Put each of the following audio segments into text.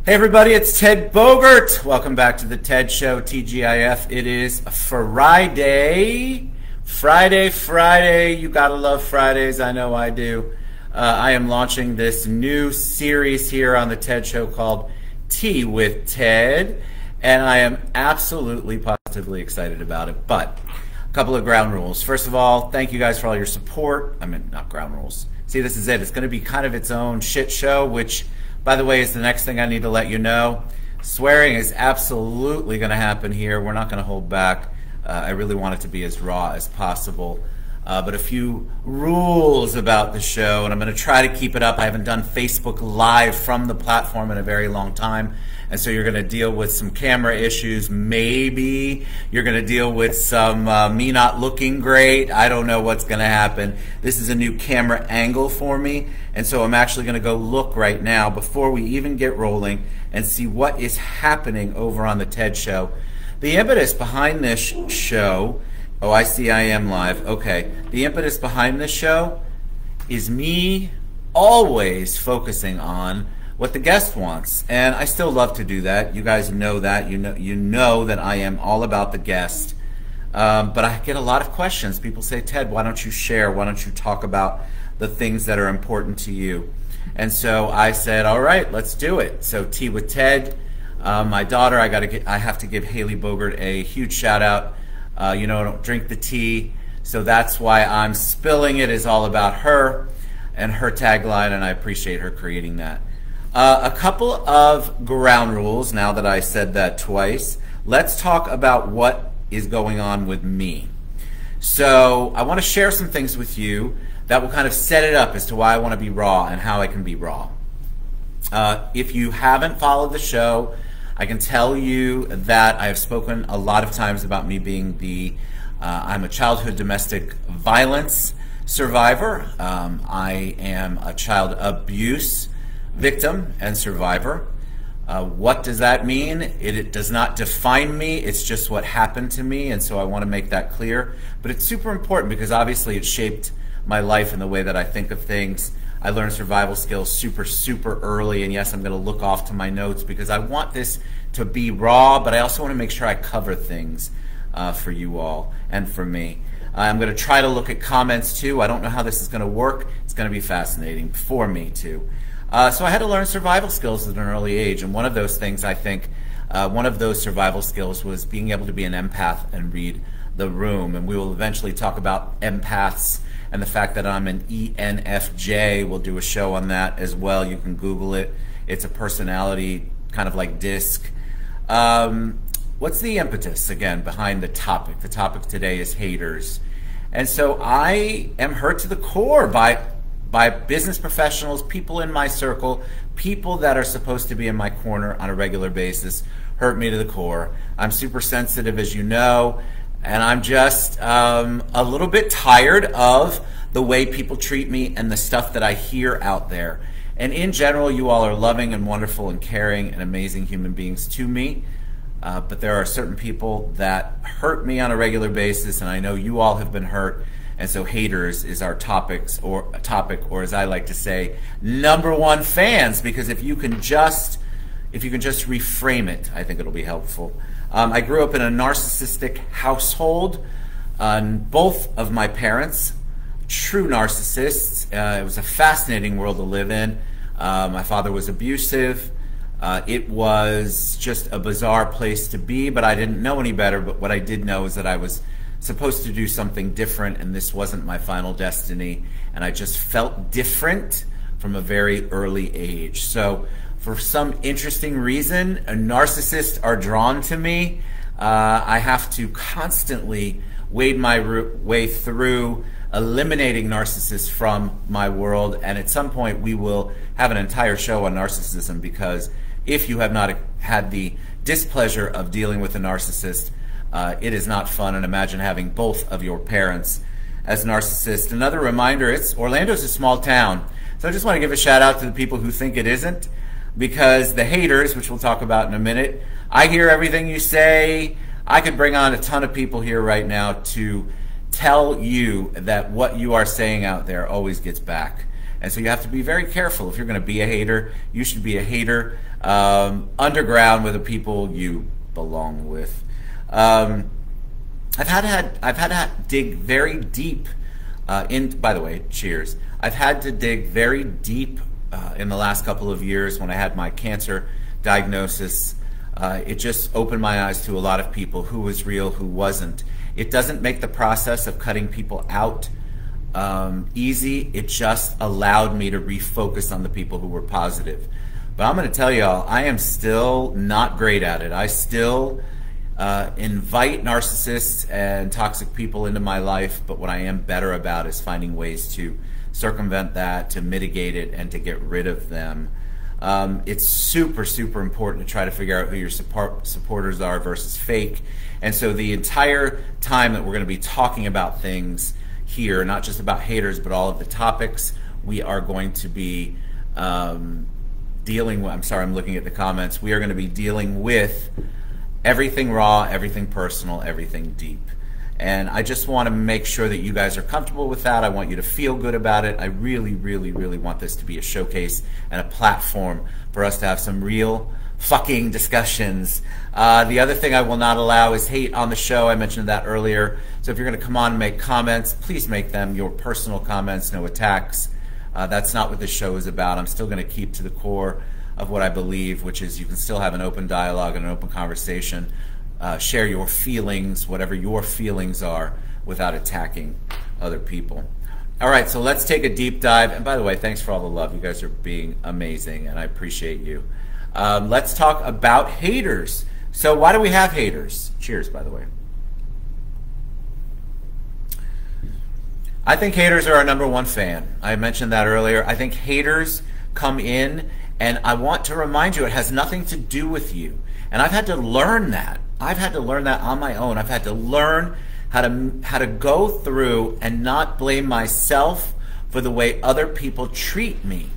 Hey everybody, it's Ted Bogert. Welcome back to the TED Show, TGIF. It is Friday. Friday. You gotta love Fridays. I know I do. I am launching this new series here on the TED Show called Tea with Ted, and I am absolutely positively excited about it. But a couple of ground rules. First of all, thank you guys for all your support. I mean, not ground rules. See, this is it. It's going to be kind of its own shit show, which, by the way, is the next thing I need to let you know. Swearing is absolutely going to happen here. We're not going to hold back. I really want it to be as raw as possible. But a few rules about the show, and I'm going to try to keep it up. I haven't done Facebook Live from the platform in a very long time, and so you're going to deal with some camera issues. Maybe you're going to deal with some me not looking great. I don't know what's going to happen. This is a new camera angle for me, and so I'm actually going to go look right now before we even get rolling and see what is happening over on the TED Show. The impetus behind this show, oh, I see I am live. Okay. The impetus behind this show is me always focusing on what the guest wants. And I still love to do that. You guys know that. You know that I am all about the guest. But I get a lot of questions. People say, Ted, why don't you share? Why don't you talk about the things that are important to you? And so I said, all right, let's do it. So Tea with Ted. My daughter, I have to give Haley Bogert a huge shout out. You know, I don't drink the tea, so that's why I'm spilling it. Is all about her and her tagline, and I appreciate her creating that. A couple of ground rules now that I said that twice. Let's talk about what is going on with me. So I want to share some things with you that will kind of set it up as to why I want to be raw and how I can be raw. If you haven't followed the show, I can tell you that I have spoken a lot of times about me being I'm a childhood domestic violence survivor. I am a child abuse victim and survivor. What does that mean? It does not define me. It's just what happened to me, and so I want to make that clear. But it's super important because obviously it shaped my life and the way that I think of things. I learned survival skills super early, and yes, I'm going to look off to my notes because I want this to be raw, but I also want to make sure I cover things for you all and for me. I'm going to try to look at comments too. I don't know how this is going to work. It's going to be fascinating for me too. So I had to learn survival skills at an early age, and one of those things, I think, one of those survival skills was being able to be an empath and read the room, and we will eventually talk about empaths and the fact that I'm an ENFJ. We'll do a show on that as well. You can Google it. It's a personality kind of like DISC. What's the impetus, again, behind the topic? The topic today is haters. And so I am hurt to the core by business professionals, people in my circle, people that are supposed to be in my corner on a regular basis, hurt me to the core. I'm super sensitive, as you know, and I'm just a little bit tired of the way people treat me and the stuff that I hear out there. And in general, you all are loving and wonderful and caring and amazing human beings to me. But there are certain people that hurt me on a regular basis, and I know you all have been hurt. And so haters is our topic, or as I like to say, #1 fans. Because if you can just reframe it, I think it'll be helpful. I grew up in a narcissistic household. Both of my parents, true narcissists. It was a fascinating world to live in. My father was abusive. It was just a bizarre place to be, but I didn't know any better. But what I did know is that I was supposed to do something different, and this wasn't my final destiny. And I just felt different from a very early age. So for some interesting reason, narcissists are drawn to me. I have to constantly wade my way through eliminating narcissists from my world, and at some point we will have an entire show on narcissism, because if you have not had the displeasure of dealing with a narcissist, it is not fun. And imagine having both of your parents as narcissists. Another reminder, Orlando's a small town, so I just want to give a shout out to the people who think it isn't, because the haters, which we'll talk about in a minute, I hear everything you say. I could bring on a ton of people here right now to tell you that what you are saying out there always gets back. And so you have to be very careful. If you're going to be a hater, you should be a hater underground with the people you belong with. I've had to dig very deep by the way, cheers. I've had to dig very deep in the last couple of years when I had my cancer diagnosis. It just opened my eyes to a lot of people, who was real, who wasn't. It doesn't make the process of cutting people out easy. It just allowed me to refocus on the people who were positive. But I'm going to tell y'all, I am still not great at it. I still invite narcissists and toxic people into my life, but what I am better about is finding ways to circumvent that, to mitigate it, and to get rid of them. It's super, super important to try to figure out who your supporters are versus fake. And so the entire time that we're going to be talking about things here, not just about haters, but all of the topics, we are going to be dealing with, I'm sorry, I'm looking at the comments, we are going to be dealing with everything raw, everything personal, everything deep. And I just want to make sure that you guys are comfortable with that. I want you to feel good about it. I really, really, really want this to be a showcase and a platform for us to have some real fucking discussions. The other thing I will not allow is hate on the show. I mentioned that earlier. So if you're going to come on and make comments, please make them your personal comments, no attacks. That's not what this show is about. I'm still going to keep to the core of what I believe, which is you can still have an open dialogue and an open conversation. Share your feelings, whatever your feelings are, without attacking other people. All right, so let's take a deep dive. And by the way, thanks for all the love. You guys are being amazing, and I appreciate you. Let's talk about haters. So why do we have haters? Cheers, by the way. I think haters are our #1 fan. I mentioned that earlier. I think haters come in, and I want to remind you, it has nothing to do with you. And I've had to learn that. I've had to learn that on my own. I've had to learn how to go through and not blame myself for the way other people treat me.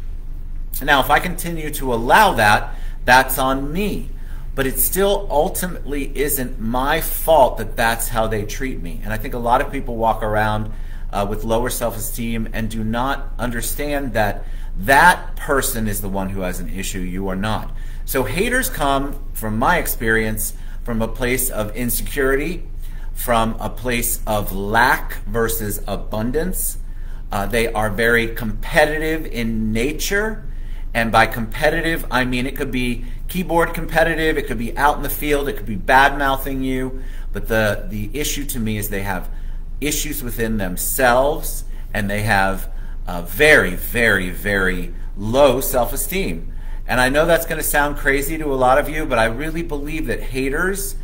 Now, if I continue to allow that, that's on me. But it still ultimately isn't my fault that that's how they treat me. And I think a lot of people walk around with lower self-esteem and do not understand that that person is the one who has an issue, you are not. So haters come, from my experience, from a place of insecurity, from a place of lack versus abundance. They are very competitive in nature. And by competitive, I mean it could be keyboard competitive, it could be out in the field, it could be bad-mouthing you. But the issue to me is they have issues within themselves, and they have very, very, very low self-esteem. And I know that's going to sound crazy to a lot of you, but I really believe that haters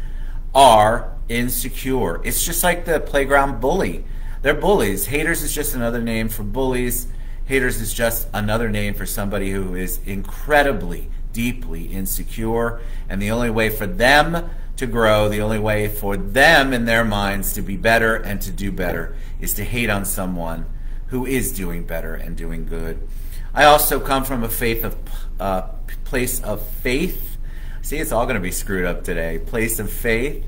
are insecure. It's just like the playground bully. They're bullies. Haters is just another name for bullies. Haters is just another name for somebody who is incredibly, deeply insecure. And the only way for them to grow, the only way for them in their minds to be better and to do better is to hate on someone who is doing better and doing good. I also come from a place of faith. See, it's all going to be screwed up today. Place of faith.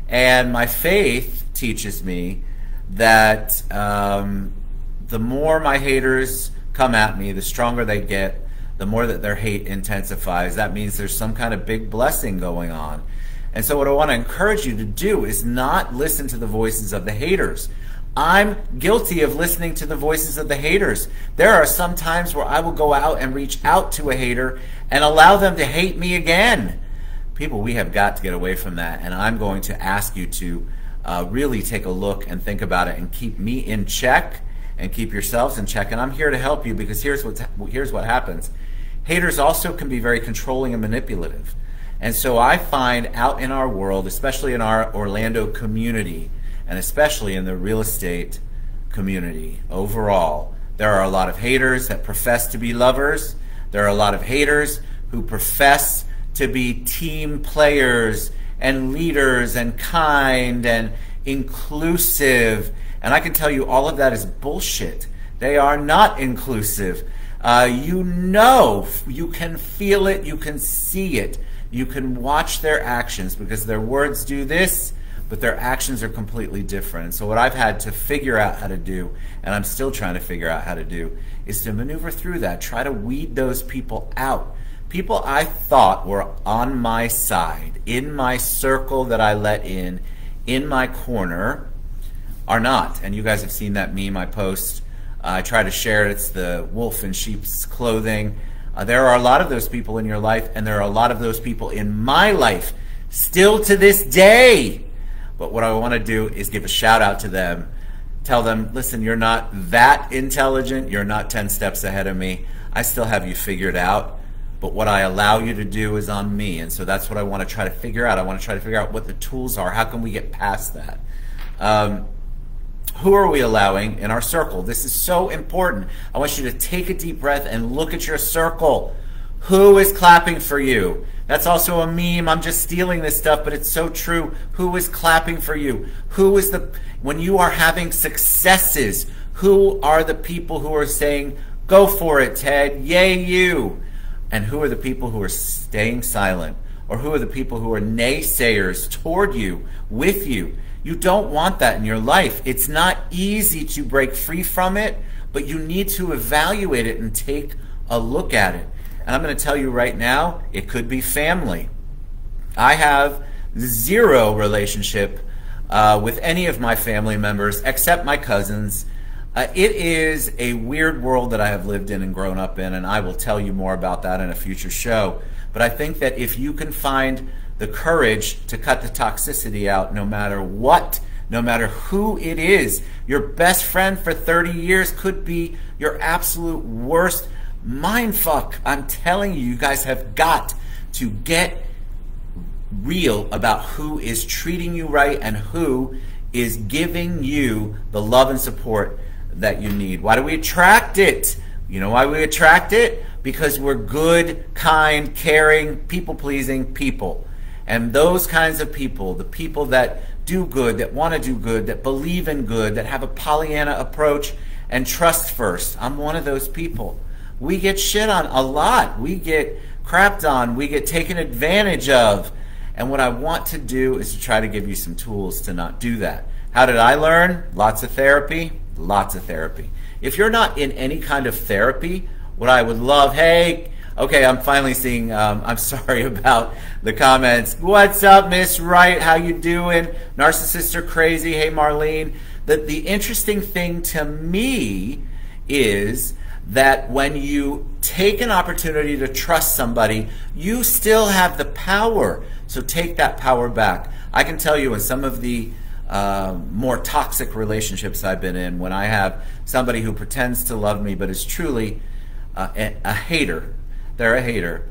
And my faith teaches me that the more my haters come at me, the stronger they get, the more that their hate intensifies. That means there's some kind of big blessing going on. And so what I want to encourage you to do is not listen to the voices of the haters. I'm guilty of listening to the voices of the haters. There are some times where I will go out and reach out to a hater and allow them to hate me again. People, we have got to get away from that. And I'm going to ask you to really take a look and think about it and keep me in check and keep yourselves in check. And I'm here to help you, because here's what happens. Haters also can be very controlling and manipulative. And so I find out in our world, especially in our Orlando community, and especially in the real estate community overall, there are a lot of haters that profess to be lovers. There are a lot of haters who profess to be team players and leaders and kind and inclusive. And I can tell you all of that is bullshit. They are not inclusive. You know, you can feel it, you can see it. You can watch their actions, because their words do this, but their actions are completely different. So what I've had to figure out how to do, and I'm still trying to figure out how to do, is to maneuver through that, try to weed those people out. People I thought were on my side, in my circle that I let in my corner, are not. And you guys have seen that meme I post. I try to share it. It's the wolf in sheep's clothing. There are a lot of those people in your life, and there are a lot of those people in my life still to this day. But what I want to do is give a shout out to them. Tell them, listen, you're not that intelligent. You're not 10 steps ahead of me. I still have you figured out. But what I allow you to do is on me. And so that's what I want to try to figure out. I want to try to figure out what the tools are. How can we get past that? Who are we allowing in our circle? This is so important. I want you to take a deep breath and look at your circle. Who is clapping for you? That's also a meme. I'm just stealing this stuff, but it's so true. Who is clapping for you? Who is when you are having successes, who are the people who are saying, go for it, Ted, yay you? And who are the people who are staying silent? Or who are the people who are naysayers toward you, with you? You don't want that in your life. It's not easy to break free from it, but you need to evaluate it and take a look at it. And I'm going to tell you right now, it could be family. I have zero relationship with any of my family members except my cousins. It is a weird world that I have lived in and grown up in, and I will tell you more about that in a future show. But I think that if you can find the courage to cut the toxicity out, no matter what, no matter who it is, your best friend for 30 years could be your absolute worst mind fuck. I'm telling you, you guys have got to get real about who is treating you right and who is giving you the love and support that you need. Why do we attract it? You know why we attract it? Because we're good, kind, caring, people-pleasing people. And those kinds of people, the people that do good, that want to do good, that believe in good, that have a Pollyanna approach and trust first. I'm one of those people. We get shit on a lot. We get crapped on. We get taken advantage of. And what I want to do is to try to give you some tools to not do that. How did I learn? Lots of therapy. Lots of therapy. If you're not in any kind of therapy, what I would love, hey, okay, I'm finally seeing, I'm sorry about the comments. What's up, Miss Wright? How you doing? Narcissists are crazy. Hey, Marlene. The interesting thing to me is that when you take an opportunity to trust somebody, you still have the power. So take that power back. I can tell you in some of the more toxic relationships I've been in, when I have somebody who pretends to love me but is truly a hater, they're a hater,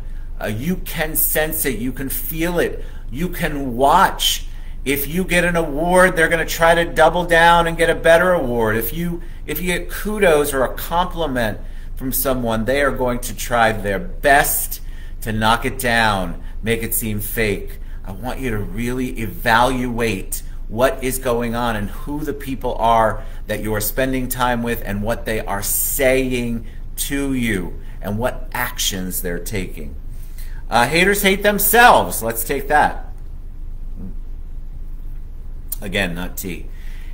you can sense it, you can feel it, you can watch. If you get an award, they're going to try to double down and get a better award. If you get kudos or a compliment from someone, they are going to try their best to knock it down, make it seem fake. I want you to really evaluate what is going on and who the people are that you are spending time with and what they are saying to you and what actions they're taking. Haters hate themselves. Let's take that. Again, not tea.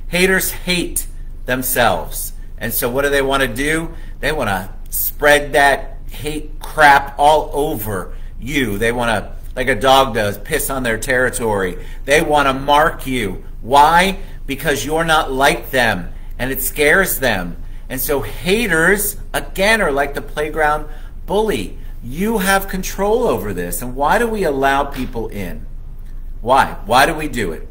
Haters hate themselves. And so what do they want to do? They want to spread that hate crap all over you. They want to, like a dog does, piss on their territory. They want to mark you. Why? Because you're not like them, and it scares them. And so haters, again, are like the playground bully. You have control over this. And why do we allow people in? Why? Why do we do it?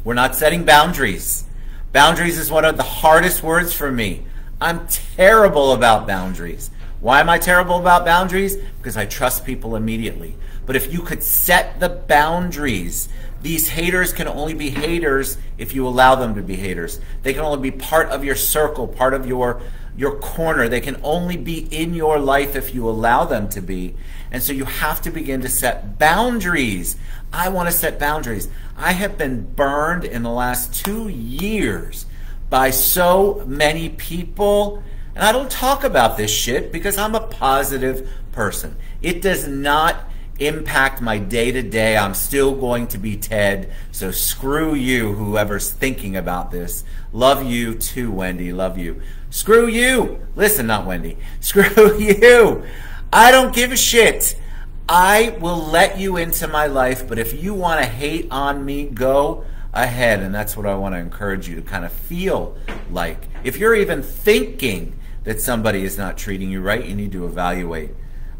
We're not setting boundaries. Boundaries is one of the hardest words for me. I'm terrible about boundaries. Why am I terrible about boundaries? Because I trust people immediately. But if you could set the boundaries, these haters can only be haters if you allow them to be haters. They can only be part of your circle, part of your corner. They can only be in your life if you allow them to be. And so you have to begin to set boundaries. I want to set boundaries. I have been burned in the last 2 years by so many people. And I don't talk about this shit because I'm a positive person. It does not impact my day-to-day. I'm still going to be Ted, so screw you, whoever's thinking about this. Love you too, Wendy. Love you. Screw you. Listen, not Wendy. Screw you. I don't give a shit. I will let you into my life, but if you want to hate on me, go ahead. And that's what I want to encourage you to kind of feel like. If you're even thinking that somebody is not treating you right, you need to evaluate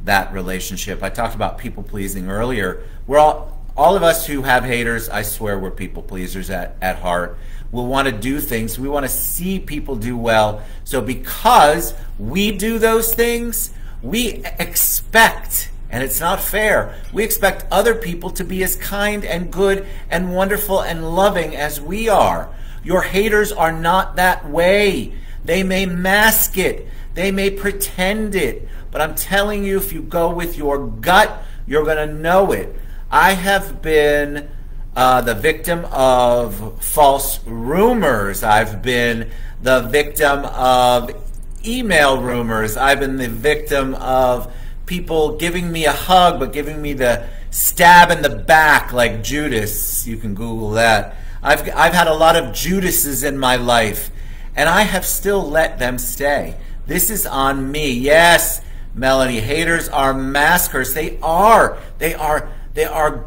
that relationship. I talked about people pleasing earlier. We're all of us who have haters, I swear we're people pleasers at heart. We'll want to do things. We want to see people do well. So because we do those things, we expect, and it's not fair, we expect other people to be as kind and good and wonderful and loving as we are. Your haters are not that way. They may mask it. They may pretend it. But I'm telling you, if you go with your gut, you're going to know it. I have been the victim of false rumors. I've been the victim of email rumors. I've been the victim of people giving me a hug but giving me the stab in the back like Judas. You can Google that. I've had a lot of Judases in my life, and I have still let them stay. This is on me. Yes, Melanie, haters are maskers. They are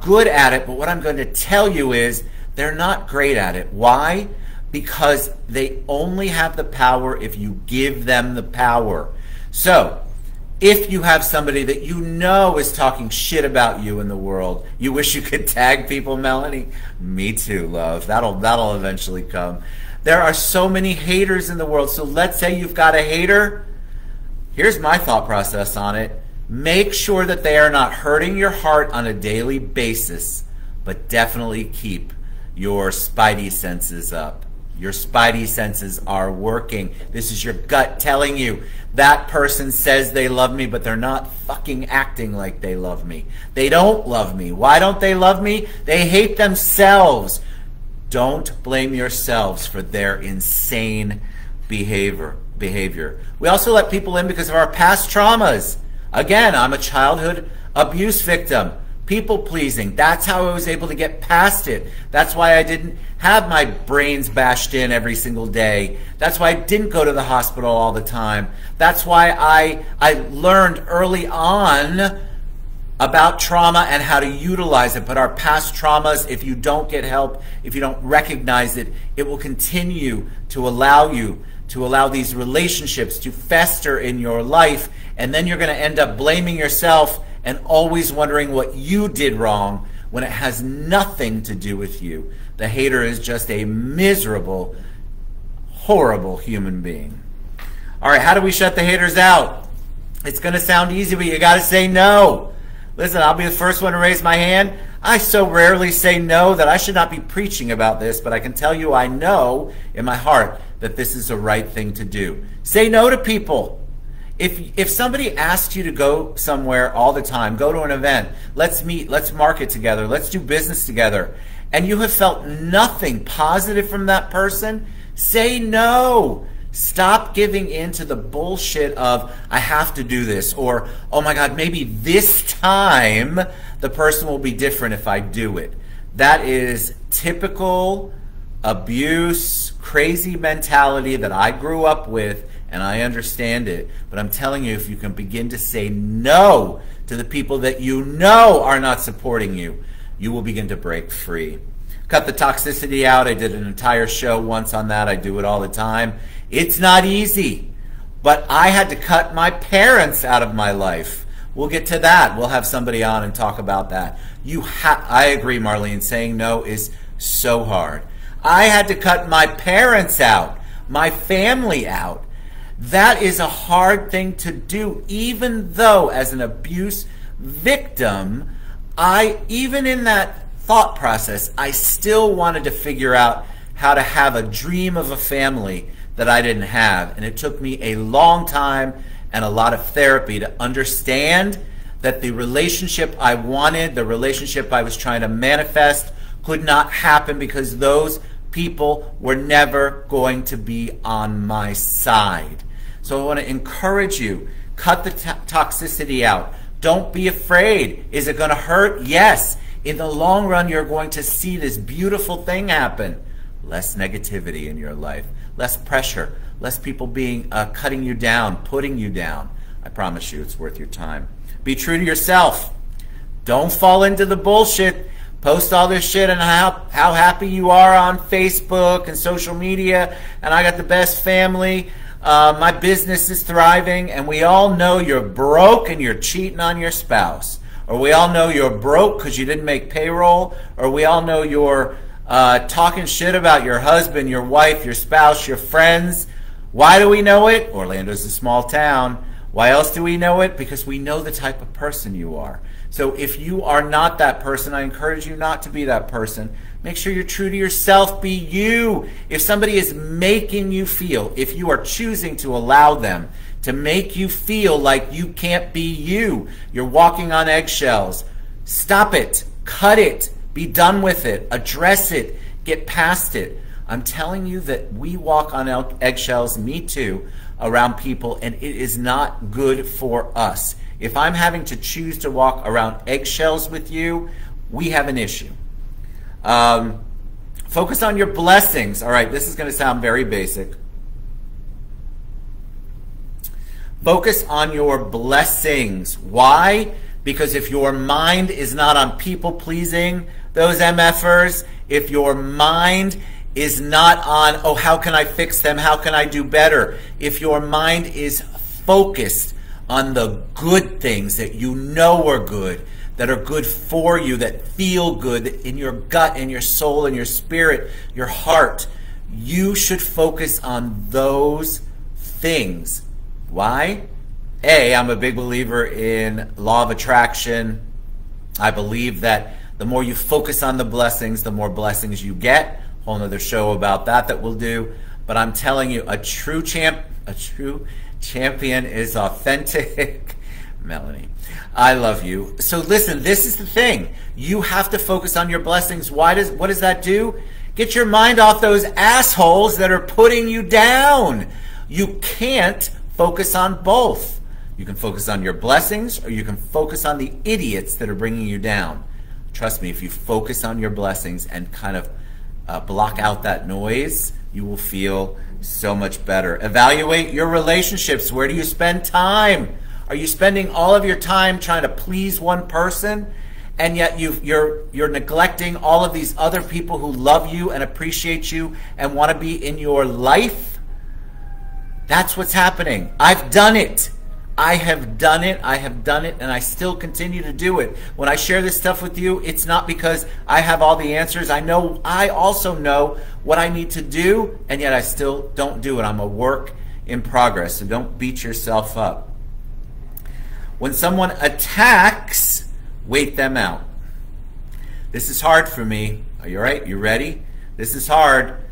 good at it, but what I'm going to tell you is they're not great at it. Why? Because they only have the power if you give them the power. So, if you have somebody that you know is talking shit about you in the world, you wish you could tag people, Melanie? Me too, love. That'll eventually come. There are so many haters in the world. So let's say you've got a hater. Here's my thought process on it. Make sure that they are not hurting your heart on a daily basis, but definitely keep your spidey senses up. Your spidey senses are working. This is your gut telling you that person says they love me, but they're not fucking acting like they love me. They don't love me. Why don't they love me? They hate themselves. Don't blame yourselves for their insane behavior. We also let people in because of our past traumas. Again, I'm a childhood abuse victim. People pleasing. That's how I was able to get past it. That's why I didn't have my brains bashed in every single day. That's why I didn't go to the hospital all the time. That's why I learned early on about trauma and how to utilize it. But our past traumas, if you don't get help, if you don't recognize it, it will continue to allow these relationships to fester in your life, and then you're going to end up blaming yourself and always wondering what you did wrong when it has nothing to do with you. The hater is just a miserable, horrible human being. All right, how do we shut the haters out? It's going to sound easy, but you got to say no. Listen, I'll be the first one to raise my hand. I so rarely say no that I should not be preaching about this, but I can tell you I know in my heart that this is the right thing to do. Say no to people. If somebody asks you to go somewhere all the time, go to an event, let's meet, let's market together, let's do business together, and you have felt nothing positive from that person, say no. Stop giving in to the bullshit of, I have to do this, or, oh my God, maybe this time the person will be different if I do it. That is typical abuse, crazy mentality that I grew up with, and I understand it. But I'm telling you, if you can begin to say no to the people that you know are not supporting you, you will begin to break free. Cut the toxicity out. I did an entire show once on that. I do it all the time. It's not easy, but I had to cut my parents out of my life. We'll get to that. We'll have somebody on and talk about that. I agree, Marlene. Saying no is so hard. I had to cut my parents out, my family out. That is a hard thing to do, even though as an abuse victim, even in that thought process, I still wanted to figure out how to have a dream of a family that I didn't have. And it took me a long time and a lot of therapy to understand that the relationship I wanted, the relationship I was trying to manifest, could not happen because those people were never going to be on my side. So I want to encourage you, cut the toxicity out. Don't be afraid. Is it going to hurt? Yes. In the long run, you're going to see this beautiful thing happen. Less negativity in your life, less pressure, less people being cutting you down, putting you down. I promise you it's worth your time. Be true to yourself. Don't fall into the bullshit. Post all this shit and how happy you are on Facebook and social media, and I got the best family. My business is thriving, and we all know you're broke and you're cheating on your spouse. Or we all know you're broke because you didn't make payroll. Or we all know you're talking shit about your husband, your wife, your spouse, your friends. Why do we know it? Orlando's a small town. Why else do we know it? Because we know the type of person you are. So if you are not that person, I encourage you not to be that person. Make sure you're true to yourself. Be you. If somebody is making you feel, if you are choosing to allow them to make you feel like you can't be you, you're walking on eggshells, stop it. Cut it. Be done with it. Address it. Get past it. I'm telling you that we walk on eggshells, me too, around people, and it is not good for us. If I'm having to choose to walk around eggshells with you, we have an issue. Focus on your blessings. All right, this is going to sound very basic. Focus on your blessings. Why? Because if your mind is not on people pleasing, those MFers, if your mind is not on, oh, how can I fix them? How can I do better? If your mind is focused on the good things that you know are good, that are good for you, that feel good in your gut, in your soul, in your spirit, your heart, you should focus on those things. Why? A, I'm a big believer in law of attraction. I believe that the more you focus on the blessings, the more blessings you get. Whole nother show about that we'll do. But I'm telling you, a true champion is authentic. Melanie, I love you. So listen, this is the thing. You have to focus on your blessings. What does that do? Get your mind off those assholes that are putting you down. You can't focus on both. You can focus on your blessings, or you can focus on the idiots that are bringing you down. Trust me, if you focus on your blessings and kind of block out that noise, you will feel so much better. Evaluate your relationships. Where do you spend time? Are you spending all of your time trying to please one person, and yet you're neglecting all of these other people who love you and appreciate you and want to be in your life? That's what's happening. I've done it. I have done it, and I still continue to do it. When I share this stuff with you, it's not because I have all the answers. I also know what I need to do, and yet I still don't do it. I'm a work in progress, so don't beat yourself up. When someone attacks, wait them out. This is hard for me. Are you all right? You ready? This is hard.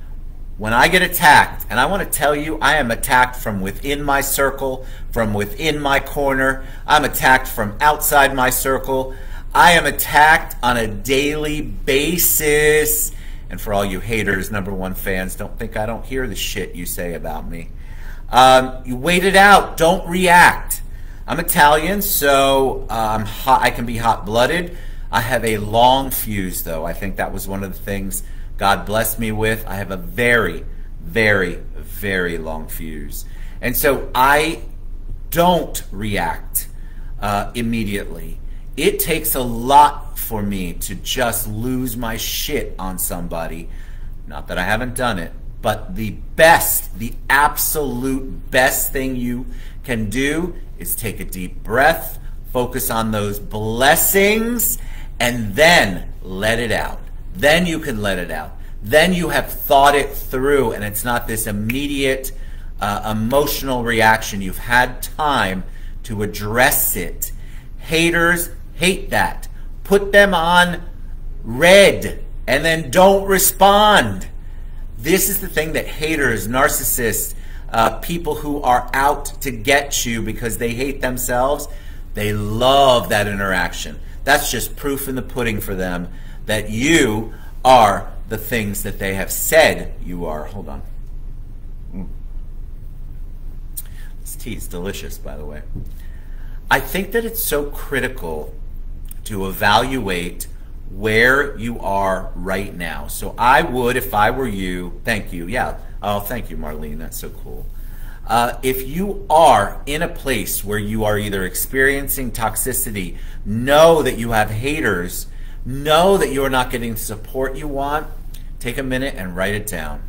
When I get attacked, and I want to tell you, I am attacked from within my circle, from within my corner. I'm attacked from outside my circle. I am attacked on a daily basis. And for all you haters, #1 fans, don't think I don't hear the shit you say about me. You wait it out. Don't react. I'm Italian, so I can be hot-blooded. I have a long fuse, though. I think that was one of the things God blessed me with. I have a very, very, very long fuse. And so I don't react immediately. It takes a lot for me to just lose my shit on somebody. Not that I haven't done it, but the absolute best thing you can do is take a deep breath, focus on those blessings, and then let it out. Then you can let it out. Then you have thought it through, and it's not this immediate emotional reaction. You've had time to address it. Haters hate that. Put them on red and then don't respond. This is the thing that haters, narcissists, people who are out to get you because they hate themselves, they love that interaction. That's just proof in the pudding for them that you are the things that they have said you are. Hold on. This tea is delicious, by the way. I think that it's so critical to evaluate where you are right now. So I would, if I were you, thank you. Yeah. Oh, thank you, Marlene. That's so cool. If you are in a place where you are either experiencing toxicity, know that you have haters, know that you are not getting the support you want, take a minute and write it down.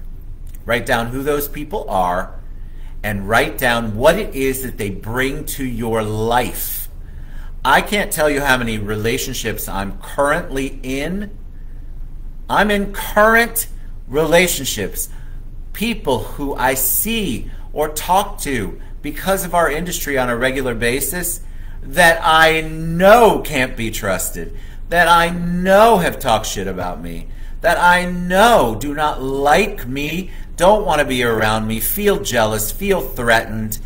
Write down who those people are and write down what it is that they bring to your life. I can't tell you how many relationships I'm currently in. I'm in current relationships. People who I see or talk to because of our industry on a regular basis that I know can't be trusted, that I know have talked shit about me, that I know do not like me, don't want to be around me, feel jealous, feel threatened,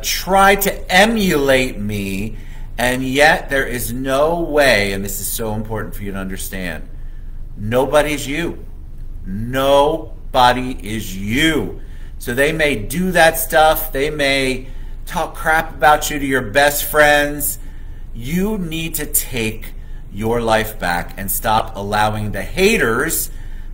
try to emulate me, and yet there is no way, and this is so important for you to understand, nobody's you. Nobody is you. So they may do that stuff, they may talk crap about you to your best friends. You need to take your life back and stop allowing the haters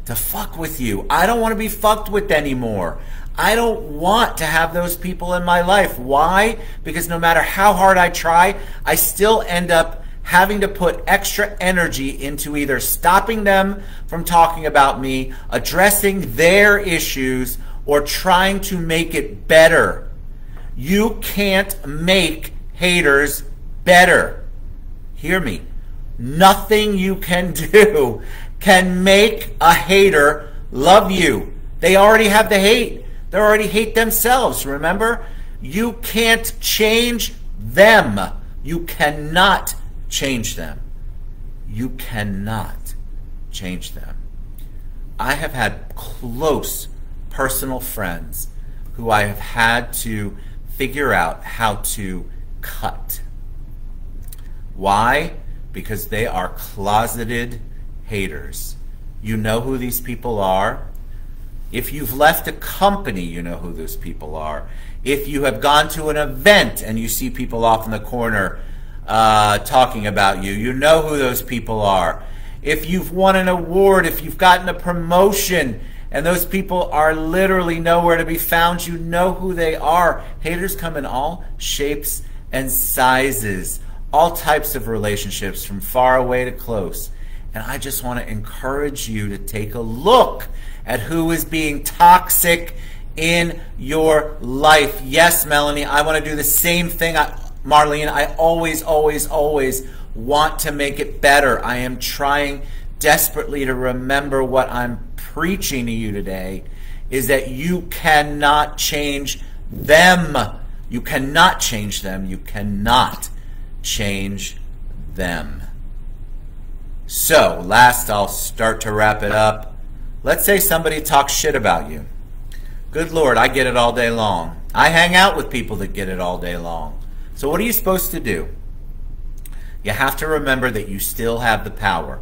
to fuck with you. I don't want to be fucked with anymore. I don't want to have those people in my life. Why? Because no matter how hard I try, I still end up having to put extra energy into either stopping them from talking about me, addressing their issues, or trying to make it better. You can't make haters better. Hear me. Nothing you can do can make a hater love you. They already have the hate. They already hate themselves, remember? You can't change them. You cannot change them. You cannot change them. I have had close personal friends who I have had to figure out how to cut. Why? Because they are closeted haters. You know who these people are. If you've left a company, you know who those people are. If you have gone to an event and you see people off in the corner talking about you, you know who those people are. If you've won an award, if you've gotten a promotion, and those people are literally nowhere to be found, you know who they are. Haters come in all shapes and sizes, all types of relationships, from far away to close. And I just want to encourage you to take a look at who is being toxic in your life. Yes, Melanie, I want to do the same thing. Marlene, I always want to make it better. I am trying desperately to remember what I'm preaching to you today, is that you cannot change them. You cannot change them. You cannot change them. So, last, I'll start to wrap it up. Let's say somebody talks shit about you. Good Lord, I get it all day long. I hang out with people that get it all day long. So what are you supposed to do? You have to remember that you still have the power.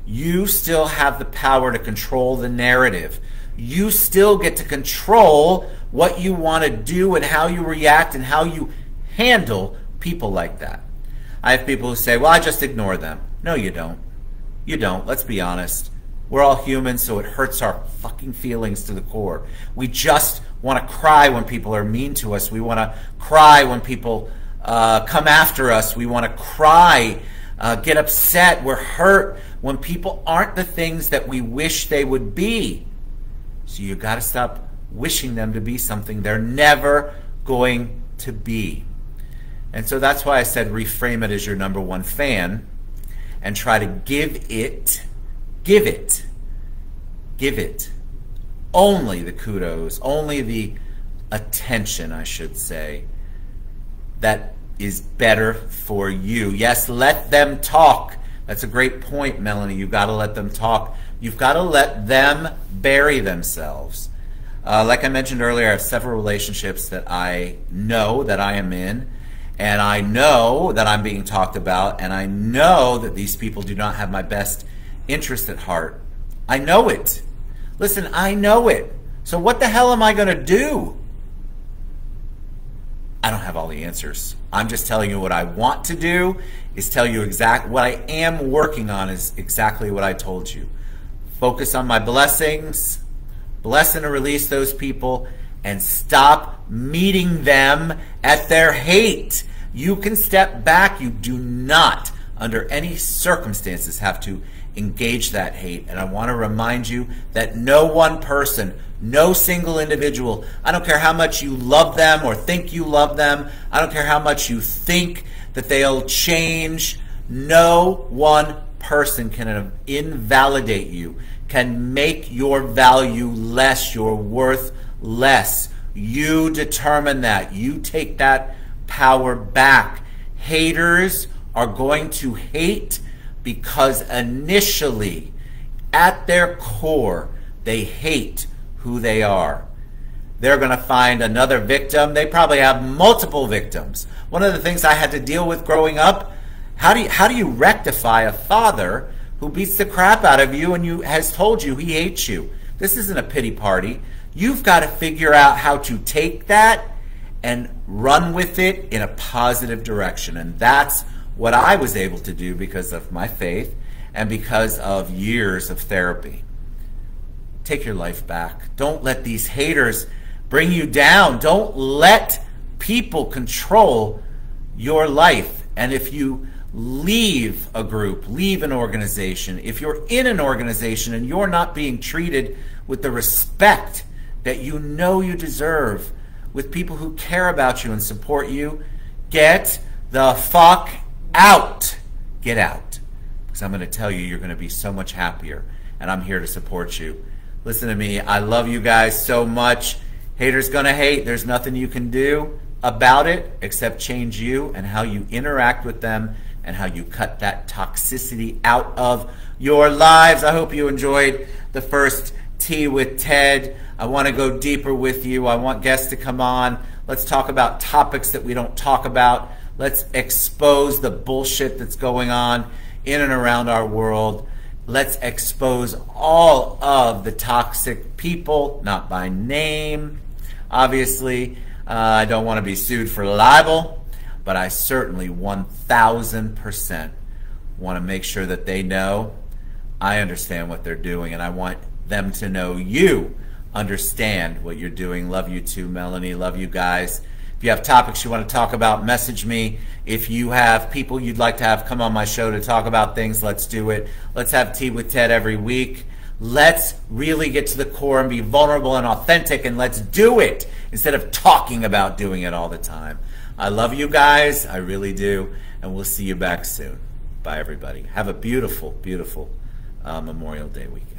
You still have the power to control the narrative. You still get to control what you want to do and how you react and how you handle people like that. I have people who say, well, I just ignore them. No, you don't. You don't. Let's be honest. We're all human, so it hurts our fucking feelings to the core. We just want to cry when people are mean to us. We want to cry when people come after us. We want to cry, get upset. We're hurt when people aren't the things that we wish they would be. So you got to stop wishing them to be something they're never going to be. And so that's why I said reframe it as your number one fan and try to give it only the kudos, only the attention, I should say, that is better for you. Yes, let them talk. That's a great point, Melanie. You've got to let them talk. You've got to let them bury themselves. Like I mentioned earlier, I have several relationships that I know that I am in, and I know that I'm being talked about, and I know that these people do not have my best interest at heart. I know it. Listen, I know it. So what the hell am I going to do? I don't have all the answers. I'm just telling you what I want to do is tell you exactly what I am working on is exactly what I told you. Focus on my blessings, bless and release those people, and stop meeting them at their hate. You can step back. You do not, under any circumstances, have to engage that hate. And I want to remind you that no one person, no single individual, I don't care how much you love them or think you love them, I don't care how much you think that they'll change, no one person can invalidate you, can make your value less, your worth less. You determine that. You take that power back. Haters are going to hate because initially, at their core, they hate who they are. They're going to find another victim. They probably have multiple victims. One of the things I had to deal with growing up, how do you rectify a father who beats the crap out of you and has told you he hates you? This isn't a pity party. You've got to figure out how to take that and run with it in a positive direction. And that's what I was able to do because of my faith and because of years of therapy. Take your life back. Don't let these haters bring you down. Don't let people control your life. And if you leave a group, leave an organization, if you're in an organization and you're not being treated with the respect that you know you deserve, with people who care about you and support you, get the fuck out. Get out. Because I'm going to tell you, you're going to be so much happier. And I'm here to support you. Listen to me. I love you guys so much. Haters going to hate. There's nothing you can do about it except change you and how you interact with them and how you cut that toxicity out of your lives. I hope you enjoyed the first Tea with Ted. I want to go deeper with you. I want guests to come on. Let's talk about topics that we don't talk about. Let's expose the bullshit that's going on in and around our world. Let's expose all of the toxic people, not by name. Obviously, I don't want to be sued for libel, but I certainly 1,000% want to make sure that they know I understand what they're doing, and I want them to know you understand what you're doing. Love you too, Melanie. Love you guys. If you have topics you want to talk about, message me. If you have people you'd like to have come on my show to talk about things, let's do it. Let's have Tea with Ted every week. Let's really get to the core and be vulnerable and authentic, and let's do it instead of talking about doing it all the time. I love you guys. I really do. And we'll see you back soon. Bye, everybody. Have a beautiful, beautiful Memorial Day weekend.